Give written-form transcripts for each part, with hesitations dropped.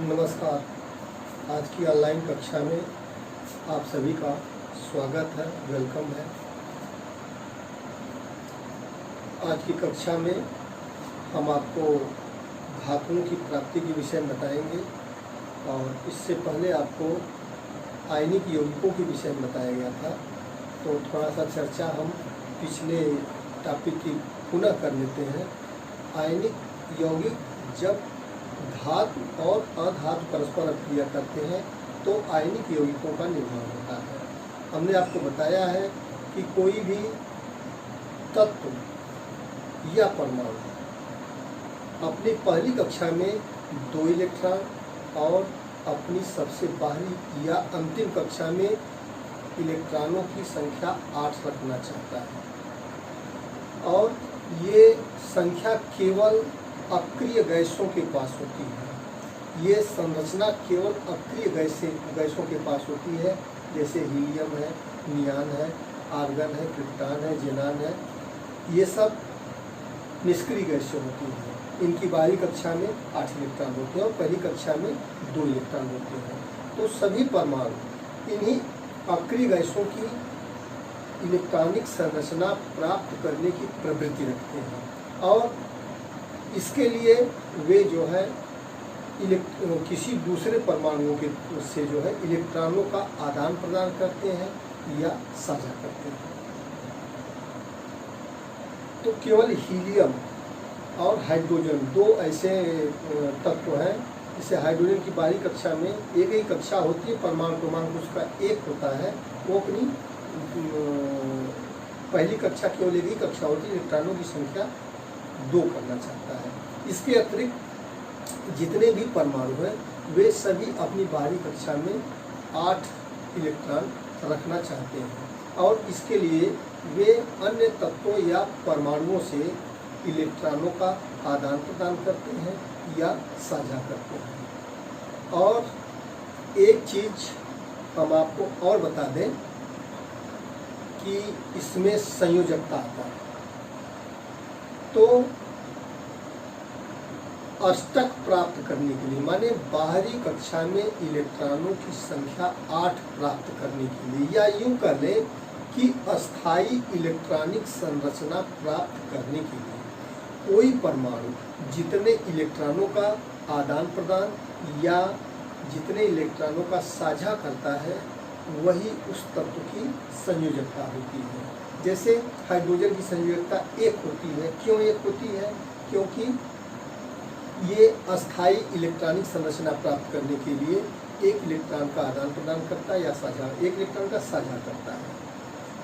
नमस्कार। आज की ऑनलाइन कक्षा में आप सभी का स्वागत है, वेलकम है। आज की कक्षा में हम आपको धातुओं की प्राप्ति के विषय में बताएंगे और इससे पहले आपको आयनिक यौगिकों के विषय में बताया गया था, तो थोड़ा सा चर्चा हम पिछले टॉपिक की पुनः कर लेते हैं। आयनिक यौगिक जब धातु और अधातु परस्पर क्रिया करते हैं तो आयनिक यौगिकों का निर्माण होता है। हमने आपको बताया है कि कोई भी तत्व या परमाणु अपनी पहली कक्षा में 2 इलेक्ट्रॉन और अपनी सबसे बाहरी या अंतिम कक्षा में इलेक्ट्रॉनों की संख्या 8 रखना चाहता है और ये संख्या केवल अक्रिय गैसों के पास होती है। ये संरचना केवल अक्रिय गैसों के पास होती है, जैसे हीलियम है, नियान है, आर्गन है, क्रिप्टॉन है, जेनान है। ये सब निष्क्रिय गैसें होती हैं। इनकी बाहरी कक्षा में 8 इलेक्ट्रॉन होते हैं और पहली कक्षा में 2 इलेक्ट्रॉन होते हैं। तो सभी परमाणु इन्हीं अक्रिय गैसों की इलेक्ट्रॉनिक संरचना प्राप्त करने की प्रवृत्ति रखते हैं और इसके लिए वे जो है किसी दूसरे परमाणुओं के से जो है इलेक्ट्रॉनों का आदान प्रदान करते हैं या साझा करते हैं। तो केवल हीलियम और हाइड्रोजन 2 ऐसे तत्व हैं। जैसे हाइड्रोजन की बाहरी कक्षा में एक ही कक्षा होती है, परमाणु क्रमांक उसका 1 होता है। वो अपनी पहली कक्षा केवल एक ही कक्षा होती है, इलेक्ट्रॉनों की संख्या 2 करना चाहता है। इसके अतिरिक्त जितने भी परमाणु हैं वे सभी अपनी बाहरी कक्षा में 8 इलेक्ट्रॉन रखना चाहते हैं और इसके लिए वे अन्य तत्वों या परमाणुओं से इलेक्ट्रॉनों का आदान प्रदान करते हैं या साझा करते हैं। और एक चीज़ हम आपको और बता दें कि इसमें संयोजकता आता है। तो अष्टक प्राप्त करने के लिए, माने बाहरी कक्षा में इलेक्ट्रॉनों की संख्या 8 प्राप्त करने के लिए, या यूं कर लें कि अस्थायी इलेक्ट्रॉनिक संरचना प्राप्त करने के लिए कोई परमाणु जितने इलेक्ट्रॉनों का आदान प्रदान या जितने इलेक्ट्रॉनों का साझा करता है वही उस तत्व की संयोजकता होती है। जैसे हाइड्रोजन की संयोजकता 1 होती है। क्यों 1 होती है? क्योंकि ये अस्थायी इलेक्ट्रॉनिक संरचना प्राप्त करने के लिए 1 इलेक्ट्रॉन का आदान प्रदान करता है या साझा 1 इलेक्ट्रॉन का साझा करता है।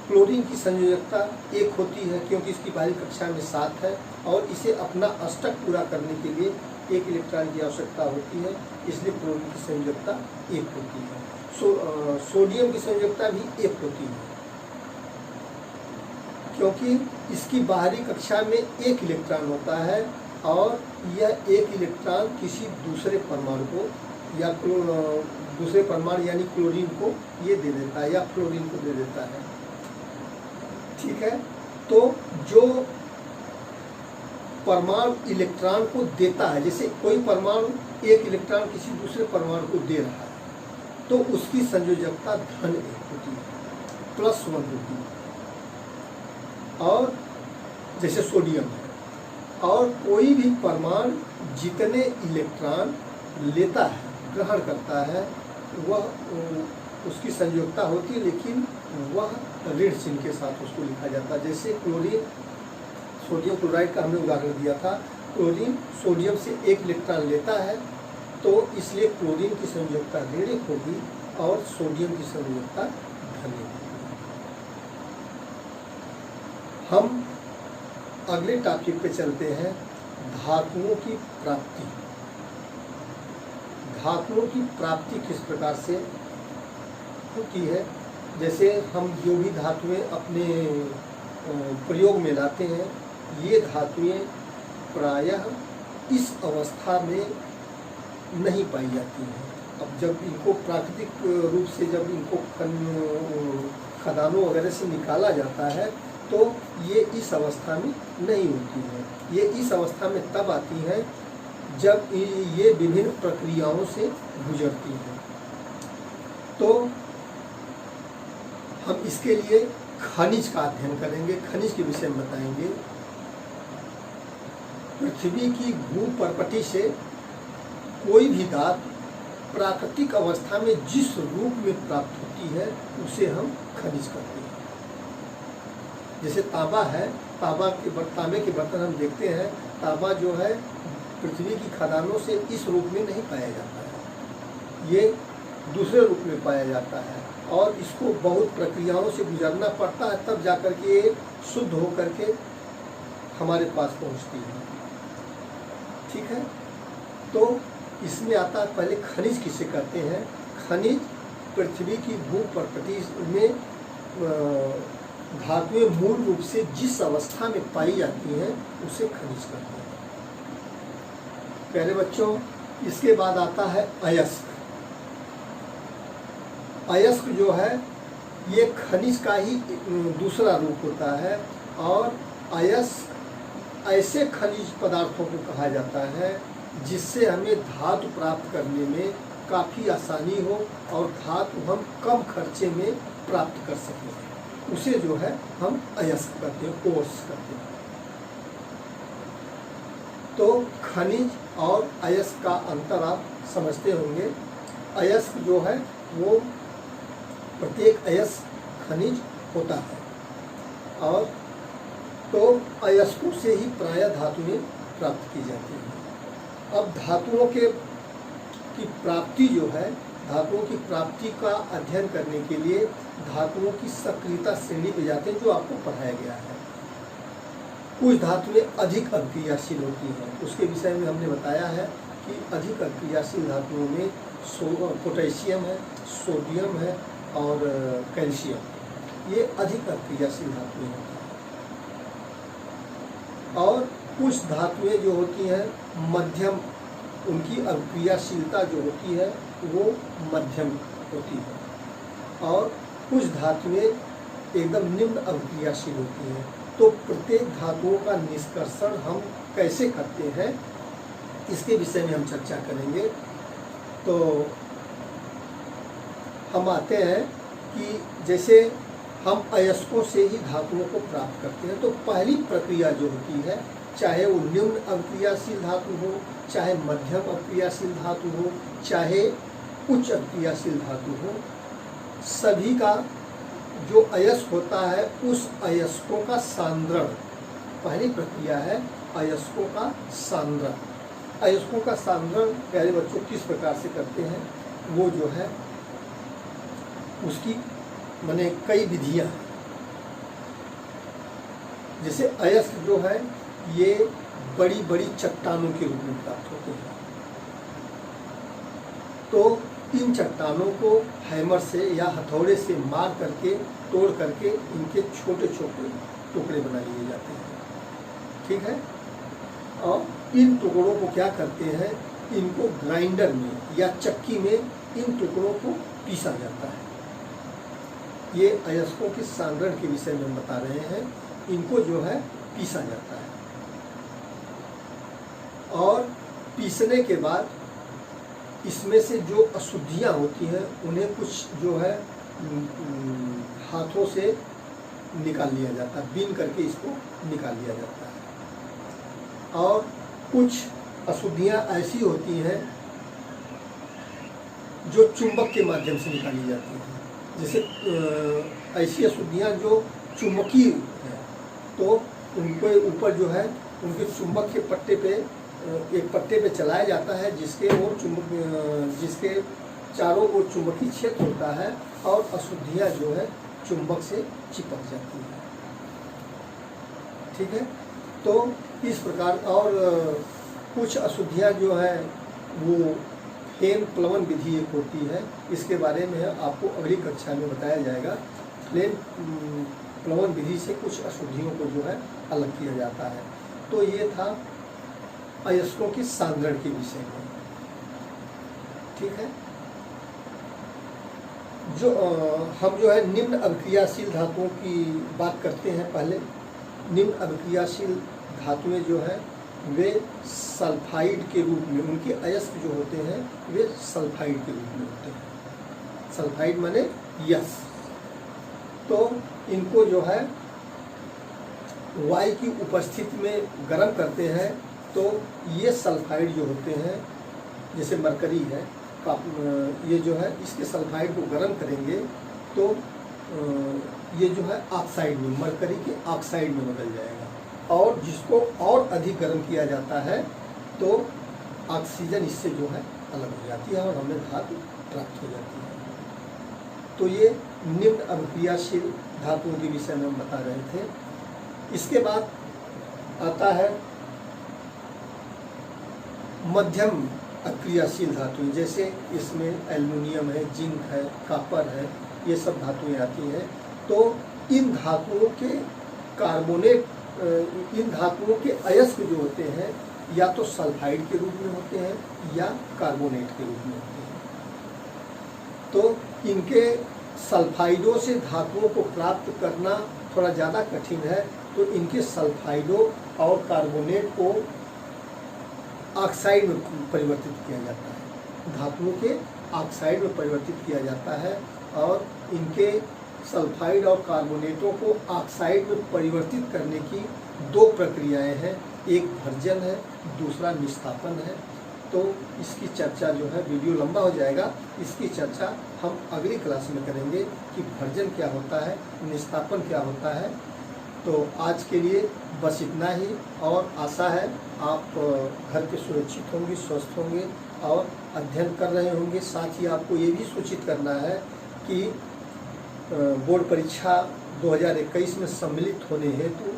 क्लोरीन की संयोजकता 1 होती है क्योंकि इसकी बाहरी कक्षा में 7 है और इसे अपना अष्टक पूरा करने के लिए 1 इलेक्ट्रॉन की आवश्यकता होती है, इसलिए क्लोरीन की संयोजकता 1 होती है। सोडियम की संयोजकता भी 1 होती है क्योंकि इसकी बाहरी कक्षा में 1 इलेक्ट्रॉन होता है और यह 1 इलेक्ट्रॉन किसी दूसरे परमाणु को या दूसरे परमाणु यानी क्लोरीन को ये दे देता है या फ्लोरीन को दे देता है। ठीक है, तो जो परमाणु इलेक्ट्रॉन को देता है, जैसे कोई परमाणु 1 इलेक्ट्रॉन किसी दूसरे परमाणु को दे रहा है तो उसकी संयोजकता धन 1 होती है, +1 होती है। और जैसे सोडियम है, और कोई भी परमाणु जितने इलेक्ट्रॉन लेता है, ग्रहण करता है, वह उसकी संयोजकता होती है, लेकिन वह ऋण चिन्ह के साथ उसको लिखा जाता है। जैसे क्लोरीन सोडियम क्लोराइड का हमने उदाहरण दिया था। क्लोरीन सोडियम से 1 इलेक्ट्रॉन लेता है तो इसलिए क्लोरीन की संयोजकता ऋण होगी और सोडियम की संयोजकता धन होगी। हम अगले टॉपिक पे चलते हैं, धातुओं की प्राप्ति। धातुओं की प्राप्ति किस प्रकार से होती है? जैसे हम जो भी धातुएं अपने प्रयोग में लाते हैं, ये धातुएं प्रायः इस अवस्था में नहीं पाई जाती हैं। अब जब इनको प्राकृतिक रूप से जब इनको खदानों वगैरह से निकाला जाता है तो ये इस अवस्था में नहीं होती है। ये इस अवस्था में तब आती हैं जब ये विभिन्न प्रक्रियाओं से गुजरती हैं। तो हम इसके लिए खनिज का अध्ययन करेंगे, खनिज के विषय में बताएंगे। पृथ्वी की भूपर्पटी से कोई भी धातु प्राकृतिक अवस्था में जिस रूप में प्राप्त होती है उसे हम खनिज कहते हैं। जैसे तांबा है, तांबे के बर्तन हम देखते हैं, तांबा जो है पृथ्वी की खदानों से इस रूप में नहीं पाया जाता है, ये दूसरे रूप में पाया जाता है और इसको बहुत प्रक्रियाओं से गुजरना पड़ता है, तब जाकर के ये शुद्ध होकर के हमारे पास पहुंचती है। ठीक है, तो इसमें आता है पहले खनिज किसे कहते हैं। खनिज पृथ्वी की भूपर्पटी में धातुएं मूल रूप से जिस अवस्था में पाई जाती हैं उसे खनिज कहते हैं। प्यारे बच्चों, इसके बाद आता है अयस्क। अयस्क जो है ये खनिज का ही दूसरा रूप होता है और अयस्क ऐसे खनिज पदार्थों को कहा जाता है जिससे हमें धातु प्राप्त करने में काफ़ी आसानी हो और धातु हम कम खर्चे में प्राप्त कर सकें, उसे जो है हम अयस्क कहते हैं, कोर्स कहते हैं। तो खनिज और अयस्क का अंतर आप समझते होंगे। अयस्क जो है वो प्रत्येक अयस्क खनिज होता है और तो अयस्कों से ही प्रायः धातुएं प्राप्त की जाती हैं। अब धातुओं की प्राप्ति जो है, धातुओं की प्राप्ति का अध्ययन करने के लिए धातुओं की सक्रियता श्रेणी पे जाते हैं जो आपको पढ़ाया गया है। कुछ धातुएं अधिक अभिक्रियाशील होती हैं, उसके विषय में हमने बताया है कि अधिक अभिक्रियाशील धातुओं में पोटेशियम है, सोडियम है और कैल्शियम, ये अधिक अभिक्रियाशील धातुएं होती हैं। और कुछ धातुएं जो होती हैं मध्यम, उनकी अभिक्रियाशीलता जो होती है वो मध्यम होती है और कुछ धातुएं एकदम निम्न अभिक्रियाशील होती हैं। तो प्रत्येक धातुओं का निष्कर्षण हम कैसे करते हैं इसके विषय में हम चर्चा करेंगे। तो हम आते हैं कि जैसे हम अयस्कों से ही धातुओं को प्राप्त करते हैं, तो पहली प्रक्रिया जो होती है, चाहे वो निम्न अभिक्रियाशील धातु हो, चाहे मध्यम अभिक्रियाशील धातु हो, चाहे उच्च अभिक्रियाशील धातु हो, सभी का जो अयस्क होता है उस अयस्कों का सांद्रण, पहली प्रक्रिया है अयस्कों का सांद्रण। अयस्कों का सांद्रण प्यारे बच्चों किस प्रकार से करते हैं, वो जो है उसकी माने कई विधियां हैं। जैसे अयस्क जो है ये बड़ी बड़ी चट्टानों के रूप में प्राप्त होते हैं, तो इन चट्टानों को हैमर से या हथौड़े से मार करके, तोड़ करके इनके छोटे छोटे टुकड़े बना लिए जाते हैं। ठीक है, और इन टुकड़ों को क्या करते हैं, इनको ग्राइंडर में या चक्की में इन टुकड़ों को पीसा जाता है। ये अयस्कों के सांद्रण के विषय में हम बता रहे हैं, इनको जो है पीसा जाता है और पीसने के बाद इसमें से जो अशुद्धियाँ होती हैं उन्हें कुछ जो है हाथों से निकाल लिया जाता है, बीन करके इसको निकाल लिया जाता है। और कुछ अशुद्धियाँ ऐसी होती हैं जो चुंबक के माध्यम से निकाली जाती हैं। जैसे ऐसी अशुद्धियाँ जो चुंबकीय हैं, तो उनके ऊपर जो है उनके चुंबक के पट्टे पे, एक पट्टे पे चलाया जाता है जिसके ओर जिसके चारों ओर चुंबकीय क्षेत्र होता है और अशुद्धियाँ जो है चुंबक से चिपक जाती है। ठीक है, तो इस प्रकार। और कुछ अशुद्धियाँ जो है वो फ्लेम प्लवन विधि एक होती है, इसके बारे में आपको अगली कक्षा में बताया जाएगा। फ्लेम प्लवन विधि से कुछ अशुद्धियों को जो है अलग किया जाता है। तो ये था अयस्कों के सांद्रण के विषय में। ठीक है, जो हम जो है निम्न अभिक्रियाशील धातुओं की बात करते हैं। पहले निम्न अभिक्रियाशील धातुएं जो है वे सल्फाइड के रूप में, उनके अयस्क जो होते हैं वे सल्फाइड के रूप में होते हैं। सल्फाइड माने यस। तो इनको जो है वायु की उपस्थिति में गर्म करते हैं, तो ये सल्फाइड जो होते हैं, जैसे मरकरी है, ये जो है इसके सल्फाइड को गर्म करेंगे तो ये जो है ऑक्साइड में, मरकरी के ऑक्साइड में बदल जाएगा। और जिसको और अधिक गर्म किया जाता है तो ऑक्सीजन इससे जो है अलग हो जाती है और हमें धातु प्राप्त हो जाती है। तो ये निम्न अभिक्रियाशील धातुओं के विषय में हम बता रहे थे। इसके बाद आता है मध्यम अक्रियाशील धातुएं, जैसे इसमें एल्युमिनियम है, जिंक है, कॉपर है, ये सब धातुएं आती हैं। तो इन धातुओं के कार्बोनेट, इन धातुओं के अयस्क जो होते हैं या तो सल्फाइड के रूप में होते हैं या कार्बोनेट के रूप में होते हैं। तो इनके सल्फाइडों से धातुओं को प्राप्त करना थोड़ा ज़्यादा कठिन है, तो इनके सल्फाइडों और कार्बोनेट को ऑक्साइड में परिवर्तित किया जाता है, धातुओं के ऑक्साइड में परिवर्तित किया जाता है। और इनके सल्फाइड और कार्बोनेटों को ऑक्साइड में परिवर्तित करने की दो प्रक्रियाएं हैं, एक भर्जन है, दूसरा निस्तापन है। तो इसकी चर्चा जो है, वीडियो लंबा हो जाएगा, इसकी चर्चा हम अगली क्लास में करेंगे कि भर्जन क्या होता है, निस्तापन क्या होता है। तो आज के लिए बस इतना ही, और आशा है आप घर के सुरक्षित होंगे, स्वस्थ होंगे और अध्ययन कर रहे होंगे। साथ ही आपको ये भी सूचित करना है कि बोर्ड परीक्षा 2021 में सम्मिलित होने हेतु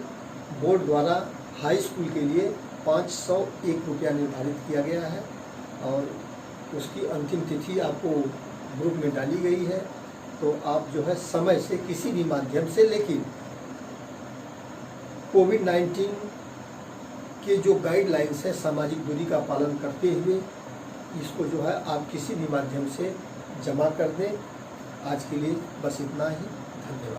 बोर्ड द्वारा हाई स्कूल के लिए 501 रुपया निर्धारित किया गया है और उसकी अंतिम तिथि आपको ग्रुप में डाली गई है। तो आप जो है समय से किसी भी माध्यम से, लेकिन कोविड-19 के जो गाइडलाइंस है, सामाजिक दूरी का पालन करते हुए इसको जो है आप किसी भी माध्यम से जमा कर दें। आज के लिए बस इतना ही, धन्यवाद।